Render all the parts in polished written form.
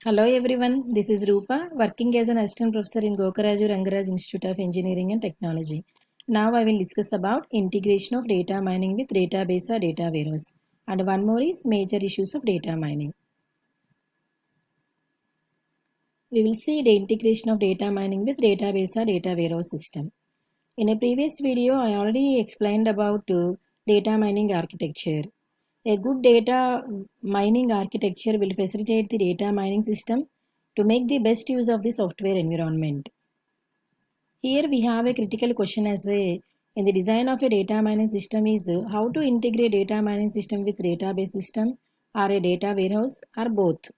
Hello everyone, this is Rupa, working as an assistant professor in Gokaraju Rangaraj Institute of Engineering and Technology. Now I will discuss about integration of data mining with database or data warehouse. And one more is major issues of data mining. We will see the integration of data mining with database or data warehouse system. In a previous video, I already explained about data mining architecture. A good data mining architecture will facilitate the data mining system to make the best use of the software environment. Here we have a critical question as a in the design of a data mining system is how to integrate data mining system with database system or a data warehouse or both.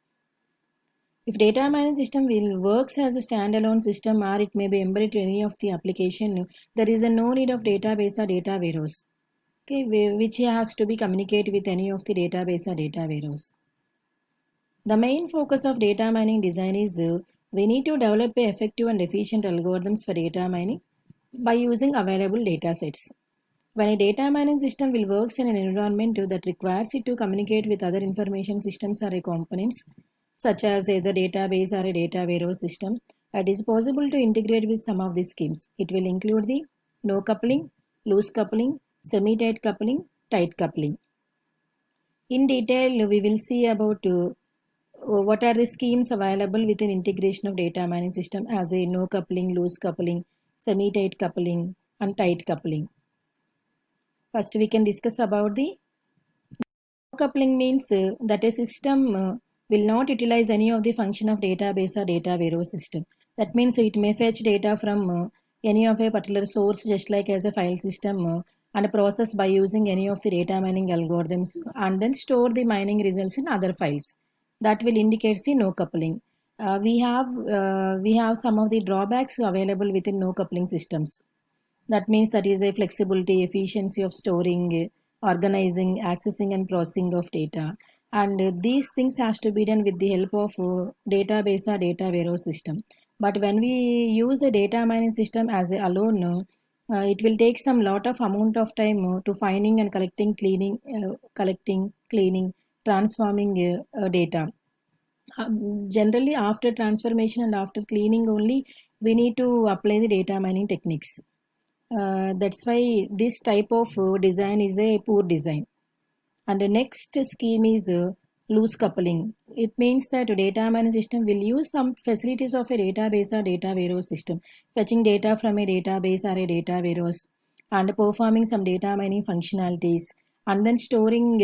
If data mining system will works as a standalone system or it may be embedded in any of the application, there is a no need of database or data warehouse. Okay, which has to be communicated with any of the database or data warehouse. The main focus of data mining design is we need to develop effective and efficient algorithms for data mining by using available data sets. When a data mining system will works in an environment that requires it to communicate with other information systems or components such as either database or a data warehouse system, it is possible to integrate with some of these schemes. It will include the no coupling, loose coupling, semi-tight coupling, tight coupling. In detail, we will see about what are the schemes available within integration of data mining system as a no coupling, loose coupling, semi-tight coupling, and tight coupling. First, we can discuss about the no coupling means that a system will not utilize any of the function of database or data warehouse system. That means it may fetch data from any of a particular source just like as a file system and process by using any of the data mining algorithms and then store the mining results in other files. That will indicate the no coupling. We have some of the drawbacks available within no coupling systems. That means that is a flexibility, efficiency of storing, organizing, accessing and processing of data. And these things has to be done with the help of database or data warehouse system. But when we use a data mining system as a alone, it will take some lot of amount of time to finding and collecting, cleaning, transforming data. Generally, after transformation and after cleaning only, we need to apply the data mining techniques. That's why this type of design is a poor design. And the next scheme is loose coupling. It means that a data mining system will use some facilities of a database or data warehouse system, fetching data from a database or a data warehouse and performing some data mining functionalities and then storing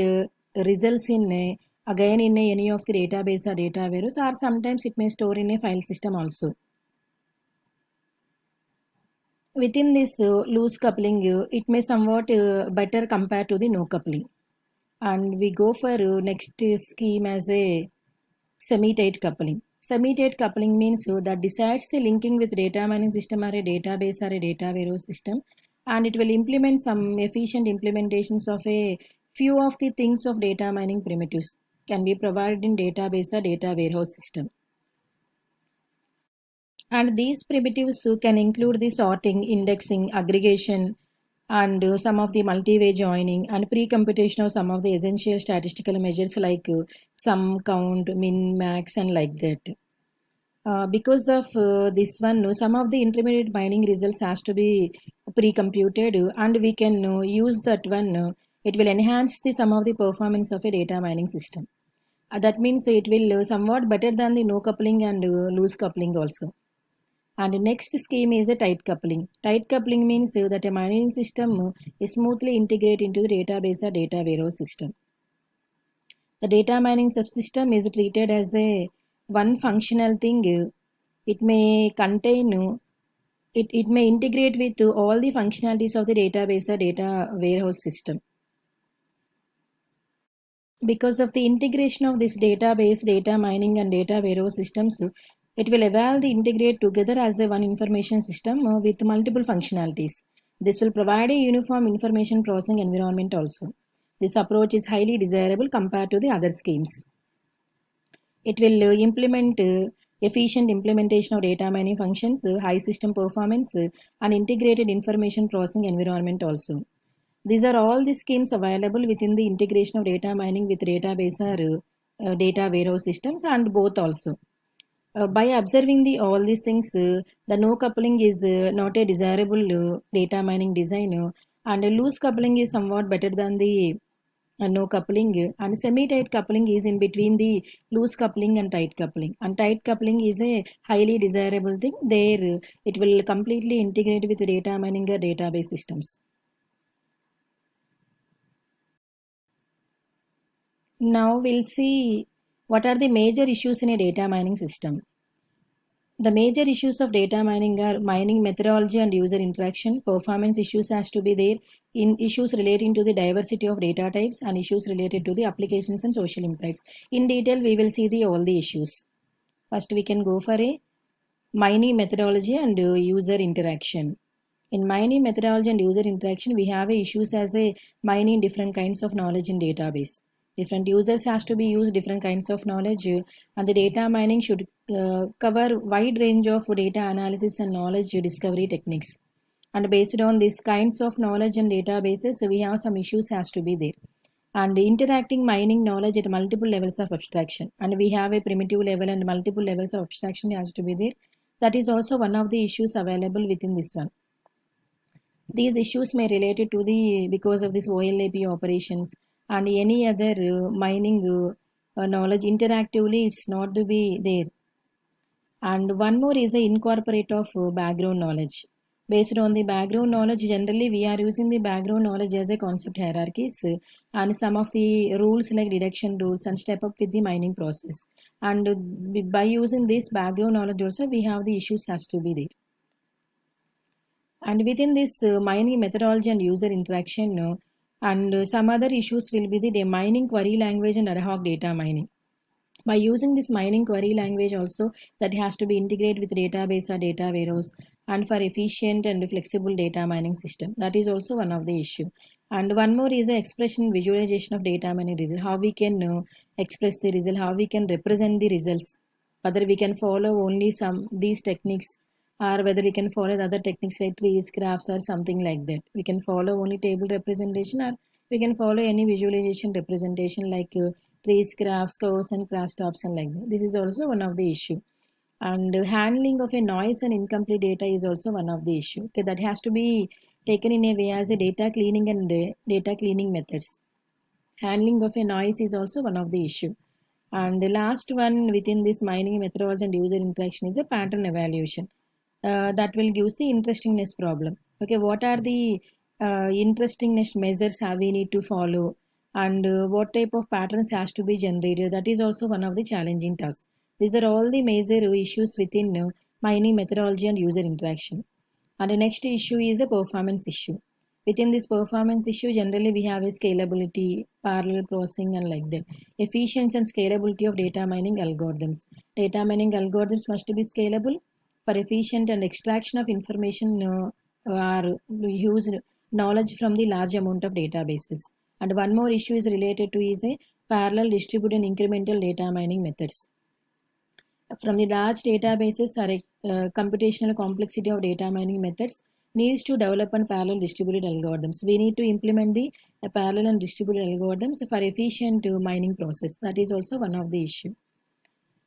results in again in any of the database or data warehouse, or sometimes it may store in a file system also. Within this loose coupling, it may somewhat better compared to the no coupling. And we go for next scheme as a semi-tight coupling. Semi-tight coupling means that decides the linking with data mining system or a database or a data warehouse system, and it will implement some efficient implementations of a few of the things of data mining primitives can be provided in database or data warehouse system. And these primitives can include the sorting, indexing, aggregation, and some of the multi-way joining and pre-computation of some of the essential statistical measures like sum, count, min, max, and like that. Because of this one, some of the intermediate mining results has to be pre-computed, and we can use that one. It will enhance the some of the performance of a data mining system. That means it will somewhat better than the no coupling and loose coupling also. And the next scheme is a tight coupling. Tight coupling means that a mining system is smoothly integrated into the database or data warehouse system. The data mining subsystem is treated as a one functional thing. It may contain, it may integrate with all the functionalities of the database or data warehouse system. Because of the integration of this database, data mining and data warehouse systems, it will evolve the integrate together as a one information system with multiple functionalities. This will provide a uniform information processing environment also. This approach is highly desirable compared to the other schemes. It will implement efficient implementation of data mining functions, high system performance, and integrated information processing environment also. These are all the schemes available within the integration of data mining with database or data warehouse systems and both also. By observing all these things, the no coupling is not a desirable data mining design, and loose coupling is somewhat better than the no coupling, and semi-tight coupling is in between the loose coupling and tight coupling, and tight coupling is a highly desirable thing. There it will completely integrate with data mining or database systems. Now we'll see what are the major issues in a data mining system. The major issues of data mining are mining methodology and user interaction. Performance issues has to be there, in issues relating to the diversity of data types, and issues related to the applications and social impacts. In detail, we will see all the issues. First, we can go for a mining methodology and user interaction. In mining methodology and user interaction, we have issues as a mining different kinds of knowledge in database. Different users has to be used different kinds of knowledge, and the data mining should cover wide range of data analysis and knowledge discovery techniques. And based on these kinds of knowledge and databases, so we have some issues has to be there. And interacting mining knowledge at multiple levels of abstraction, and we have a primitive level and multiple levels of abstraction has to be there. That is also one of the issues available within this one. These issues may related to the because of this OLAP operations and any other mining knowledge interactively it's not to be there. And one more is the incorporate of background knowledge. Based on the background knowledge, generally we are using the background knowledge as a concept hierarchies, and some of the rules like deduction rules and step up with the mining process. And by using this background knowledge also we have the issues has to be there. And within this mining methodology and user interaction, and some other issues will be the mining query language and ad hoc data mining. By using this mining query language also, that has to be integrated with database or data warehouse, and for efficient and flexible data mining system. That is also one of the issue. And one more is the expression visualization of data mining result. How we can express the result, how we can represent the results. Whether we can follow only some these techniques, or whether we can follow the other techniques like trees, graphs, or something like that. We can follow only table representation, or we can follow any visualization representation like trees, graphs, curves, and crosstabs, and like that. This is also one of the issue. And handling of a noise and incomplete data is also one of the issue. Okay, that has to be taken in a way as a data cleaning and data cleaning methods. Handling of a noise is also one of the issue. And the last one within this mining methodology and user interaction is a pattern evaluation. That will give the interestingness problem. Okay, what are the interestingness measures have we need to follow, and what type of patterns has to be generated? That is also one of the challenging tasks. These are all the major issues within mining methodology and user interaction. And the next issue is the performance issue. Within this performance issue, generally we have a scalability, parallel processing, and like that. Efficiency and scalability of data mining algorithms. Data mining algorithms must be scalable for efficient and extraction of information are use knowledge from the large amount of databases. And one more issue is related to is a parallel, distributed, and incremental data mining methods. From the large databases or computational complexity of data mining methods needs to develop and parallel distributed algorithms. We need to implement the parallel and distributed algorithms for efficient mining process. That is also one of the issue.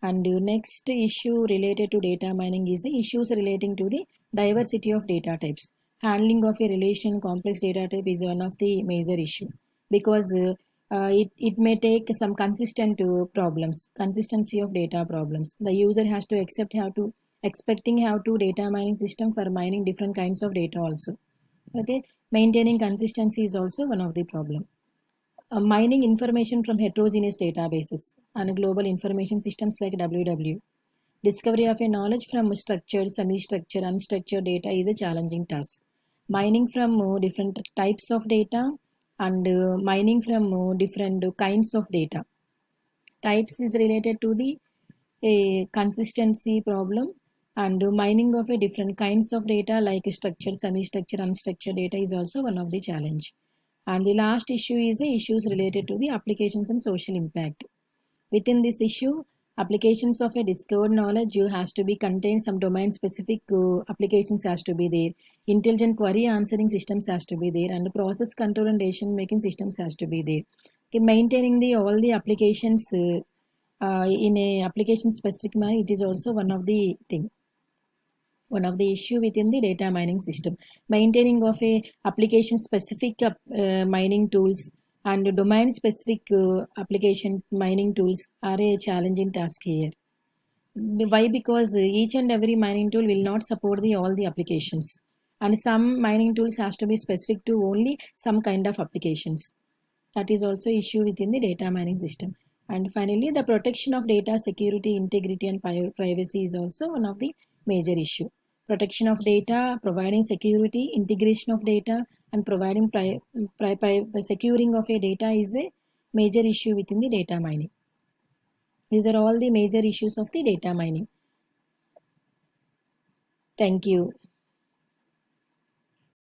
And next issue related to data mining is the issues relating to the diversity of data types. Handling of a relation complex data type is one of the major issue, because it may take some consistent problems, consistency of data problems. The user has to expecting how to data mining system for mining different kinds of data also. Okay, maintaining consistency is also one of the problem. Mining information from heterogeneous databases and global information systems like WW. Discovery of a knowledge from structured, semi-structured, unstructured data is a challenging task. Mining from different types of data, and mining from different kinds of data. Types is related to the consistency problem, and mining of a different kinds of data like structured, semi-structured, unstructured data is also one of the challenge. And the last issue is the issues related to the applications and social impact. Within this issue, applications of a discovered knowledge has to be contained, some domain specific applications has to be there, intelligent query answering systems has to be there, and process control and decision making systems has to be there. Okay, maintaining the all the applications in a application specific manner, it is also one of the issue within the data mining system. Maintaining of a application specific mining tools and domain specific application mining tools are a challenging task here. Why? Because each and every mining tool will not support all the applications, and some mining tools has to be specific to only some kind of applications. That is also issue within the data mining system. And finally, the protection of data security, integrity and privacy is also one of the major issue. Protection of data, providing security, integration of data and providing securing of a data is a major issue within the data mining. These are all the major issues of the data mining. Thank you.